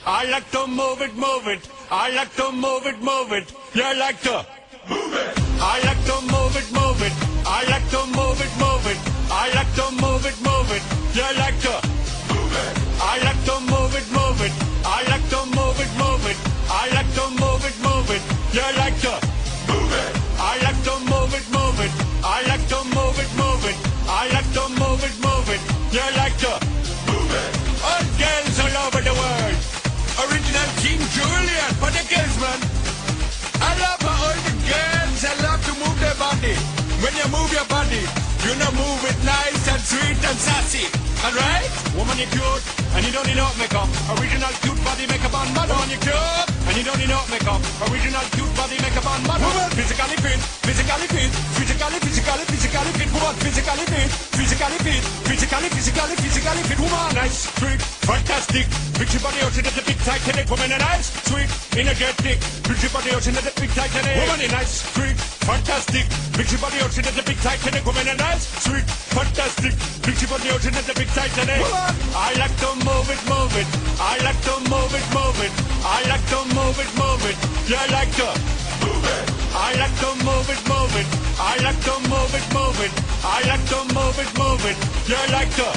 I like to move it, move it. I like to move it, move it. You like to move it. I like to move it, move it. I like to move it, move it. I like to move it, move it. You like to move it. I like to move it, move it. I like to move it, move it. I like to move it, move it. You like to move it. I like to move it, move it. I like to move it, move it. I like to move it, move it. You like to move it. All girls all over the world. Original King Julian for the girls, man. I love how all the girls, I love to move their body. When you move your body, you know move it nice and sweet and sassy. Alright? Woman, you cute, and you don't need no makeup. Original cute body makeup on man. Woman, you cute, and you don't need no makeup. Original cute body makeup on man. Woman, physically fit, physically fit, physically fit. Woman, physically fit, physically fit, physically fit. Woman, nice, sweet, fantastic. Picture body ocean at the big Titanic. Woman, a nice, sweet, energetic. Picture body ocean at the big Titanic. Woman, a nice, sweet, fantastic. Picture body ocean at the big Titanic. Woman, a nice, sweet, fantastic. Picture body ocean at the big Titanic. I like to move it, move it. I like to move it, move it. I like to move it, move it. You like to move it. I like to move it, move it. I like to move it, move it. I like to move it, move it. You like to